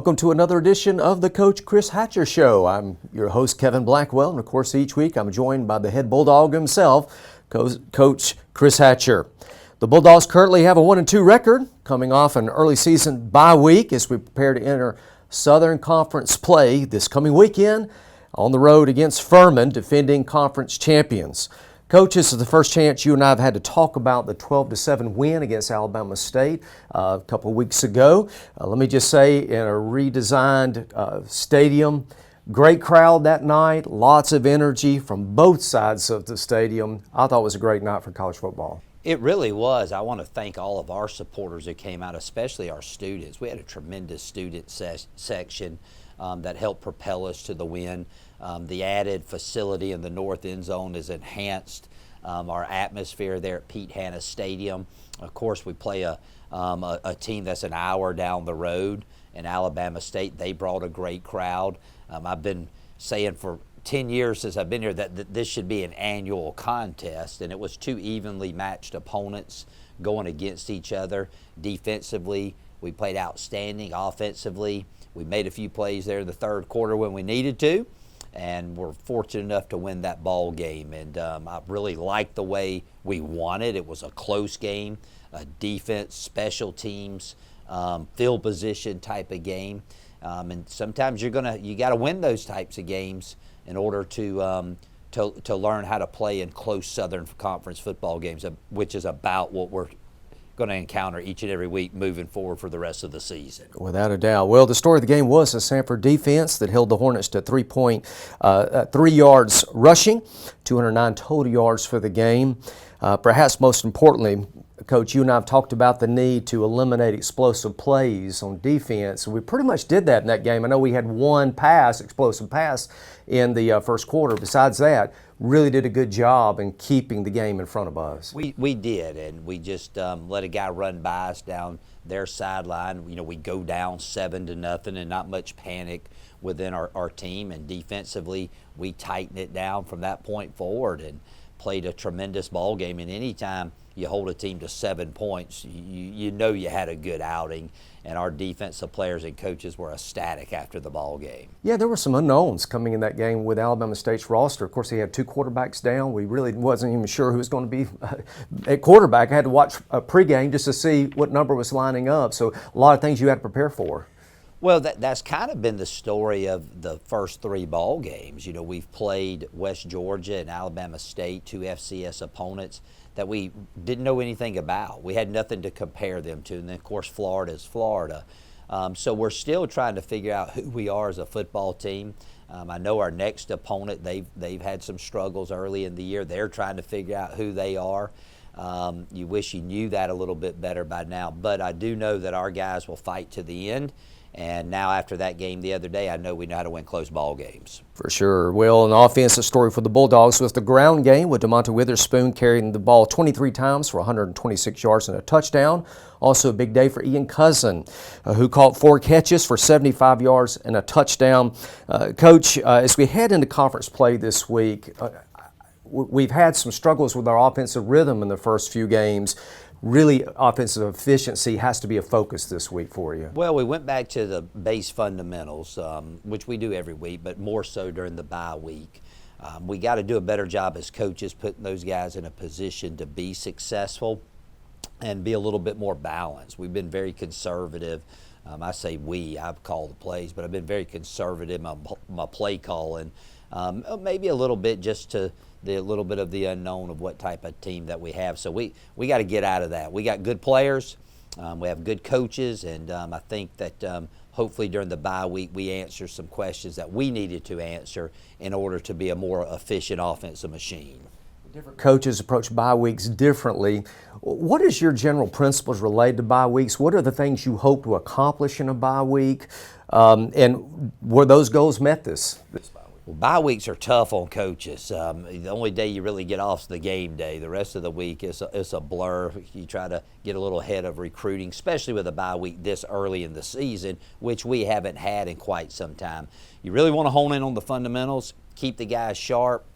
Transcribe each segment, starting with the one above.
Welcome to another edition of the Coach Chris Hatcher Show. I'm your host, Kevin Blackwell, and of course each week I'm joined by the head Bulldog himself, Coach Chris Hatcher. The Bulldogs currently have a 1-2 record, coming off an early season bye week as we prepare to enter Southern Conference play this coming weekend on the road against Furman, defending conference champions. Coach, this is the first chance you and I have had to talk about the 12-7 win against Alabama State a couple of weeks ago. Let me just say, in a redesigned stadium, great crowd that night, lots of energy from both sides of the stadium. I thought it was a great night for college football. It really was. I want to thank all of our supporters that came out, especially our students. We had a tremendous student section that helped propel us to the win. The added facility in the north end zone has enhanced our atmosphere there at Pete Hanna Stadium. Of course, we play a team that's an hour down the road in Alabama State. They brought a great crowd. I've been saying for 10 years since I've been here that this should be an annual contest, and it was two evenly matched opponents going against each other. Defensively, we played outstanding. Offensively, we made a few plays there in the third quarter when we needed to, and we're fortunate enough to win that ball game. And I really liked the way we won it. It was a close game, a defense, special teams, field position type of game. And sometimes you got to win those types of games in order to learn how to play in close Southern Conference football games, which is about what we're going to encounter each and every week moving forward for the rest of the season. Without a doubt. Well, the story of the game was the Samford defense that held the Hornets to 3 yards rushing, 209 total yards for the game. Perhaps most importantly, Coach, you and I have talked about the need to eliminate explosive plays on defense. We pretty much did that in that game. I know we had one explosive pass in the first quarter. Besides that, really did a good job in keeping the game in front of us. We did, and we just let a guy run by us down their sideline. You know, we go down 7-0 and not much panic within our team. And defensively, we tightened it down from that point forward and played a tremendous ball game. And anytime you hold a team to 7 points, you know you had a good outing, and our defensive players and coaches were ecstatic after the ball game. Yeah, there were some unknowns coming in that game with Alabama State's roster. Of course, they had two quarterbacks down. We really wasn't even sure who was going to be at quarterback. I had to watch a pregame just to see what number was lining up. So a lot of things you had to prepare for. Well, that's kind of been the story of the first three ball games. You know, we've played West Georgia and Alabama State, two FCS opponents that we didn't know anything about. We had nothing to compare them to. And then, of course, Florida is Florida. So we're still trying to figure out who we are as a football team. I know our next opponent, they've had some struggles early in the year. They're trying to figure out who they are. You wish you knew that a little bit better by now. But I do know that our guys will fight to the end. And now after that game the other day, I know we know how to win close ball games. For sure. Well, an offensive story for the Bulldogs was the ground game with DeMonte Witherspoon carrying the ball 23 times for 126 yards and a touchdown. Also a big day for Ian Cousin, who caught 4 catches for 75 yards and a touchdown. Coach, as we head into conference play this week, we've had some struggles with our offensive rhythm in the first few games. Really, offensive efficiency has to be a focus this week for you. Well, we went back to the base fundamentals, which we do every week, but more so during the bye week. We got to do a better job as coaches putting those guys in a position to be successful and be a little bit more balanced. We've been very conservative. I say we, I've called the plays, but I've been very conservative in my play calling. Maybe a little bit just to the little bit of the unknown of what type of team that we have. So we got to get out of that. We got good players, we have good coaches, and I think that hopefully during the bye week we answer some questions that we needed to answer in order to be a more efficient offensive machine. Different coaches approach bye weeks differently. What is your general principles related to bye weeks? What are the things you hope to accomplish in a bye week? And were those goals met this bye week? Well, bye weeks are tough on coaches. The only day you really get off is the game day. The rest of the week is a blur. You try to get a little ahead of recruiting, especially with a bye week this early in the season, which we haven't had in quite some time. You really want to hone in on the fundamentals, keep the guys sharp,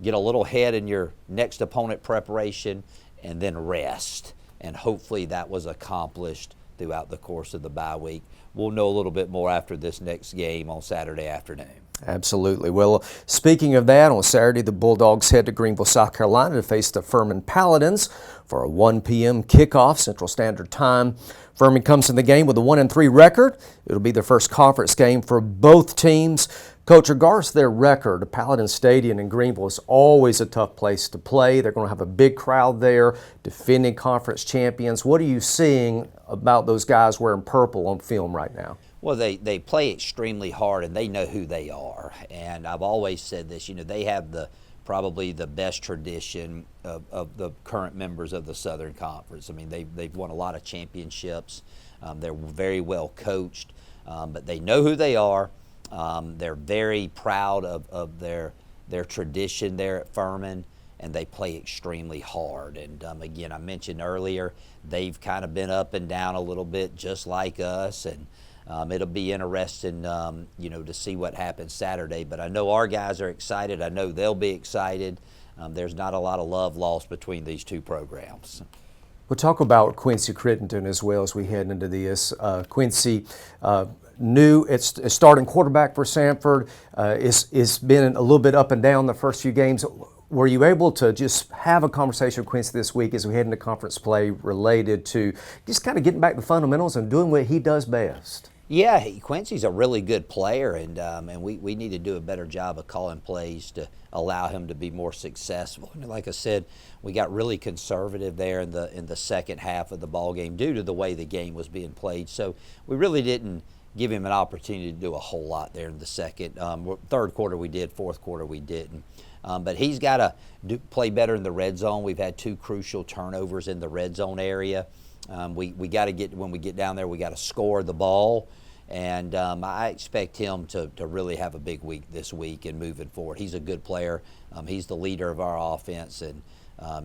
get a little ahead in your next opponent preparation, and then rest. And hopefully that was accomplished throughout the course of the bye week. we'll know a little bit more after this next game on Saturday afternoon. Absolutely. Well, speaking of that, on Saturday, the Bulldogs head to Greenville, South Carolina to face the Furman Paladins for a 1 p.m. kickoff, Central Standard Time. Furman comes in the game with a 1-3 record. It'll be their first conference game for both teams. Coach, regardless of their record, the Paladin Stadium in Greenville is always a tough place to play. They're going to have a big crowd there, defending conference champions. What are you seeing about those guys wearing purple on film right now? Well, they play extremely hard, and they know who they are. And I've always said this, they have probably the best tradition of the current members of the Southern Conference. I mean, they've won a lot of championships. They're very well coached, but they know who they are. They're very proud of their tradition there at Furman, and they play extremely hard. And again, I mentioned earlier, they've kind of been up and down a little bit, just like us. And it'll be interesting, to see what happens Saturday. But I know our guys are excited. I know they'll be excited. There's not a lot of love lost between these two programs. We'll talk about Quincy Crittenden as well as we head into this. Quincy, it's starting quarterback for Samford. It's been a little bit up and down the first few games. Were you able to just have a conversation with Quincy this week as we head into conference play related to just kind of getting back to fundamentals and doing what he does best? Yeah, Quincy's a really good player, and we need to do a better job of calling plays to allow him to be more successful. And like I said, we got really conservative there in the second half of the ball game due to the way the game was being played. So we really didn't give him an opportunity to do a whole lot there in the second. Third quarter we did, fourth quarter we didn't. But he's got to play better in the red zone. We've had 2 crucial turnovers in the red zone area. We got to when we get down there, we got to score the ball. And I expect him to really have a big week this week and moving forward. He's a good player. He's the leader of our offense, and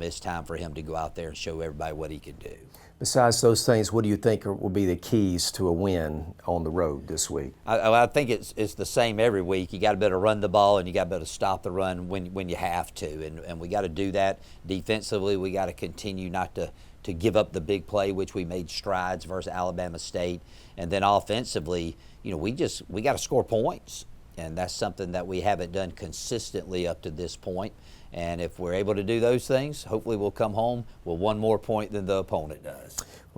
it's time for him to go out there and show everybody what he can do. Besides those things, what do you think will be the keys to a win on the road this week? I think it's the same every week. You got to be able to run the ball, and you got to be able to stop the run when you have to, and we got to do that defensively. We got to continue not to give up the big play, which we made strides versus Alabama State, and then offensively, we got to score points, and that's something that we haven't done consistently up to this point. And if we're able to do those things, hopefully we'll come home with 1 more point than the opponent does.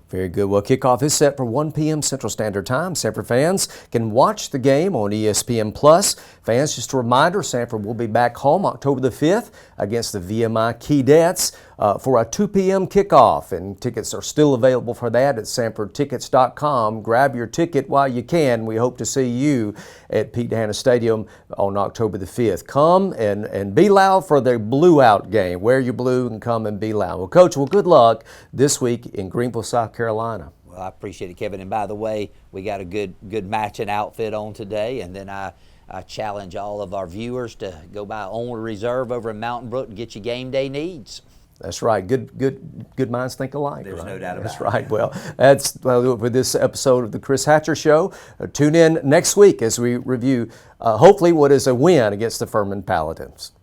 Very good. Well, kickoff is set for 1 p.m. Central Standard Time. Samford fans can watch the game on ESPN+. Fans, just a reminder, Samford will be back home October the 5th against the VMI Keydets for a 2 p.m. kickoff. And tickets are still available for that at SamfordTickets.com. Grab your ticket while you can. We hope to see you at Pete Hanna Stadium on October the 5th. Come and be loud for the Blue Out game. Wear your blue and come and be loud. Well, Coach, good luck this week in Greenville, South Carolina. Well, I appreciate it, Kevin. And by the way, we got a good matching outfit on today. And then I challenge all of our viewers to go by Onward Reserve over in Mountain Brook and get your game day needs. That's right. Good minds think alike. There's no doubt about it. That's right. Well, that's for this episode of the Chris Hatcher Show. Tune in next week as we review hopefully what is a win against the Furman Paladins.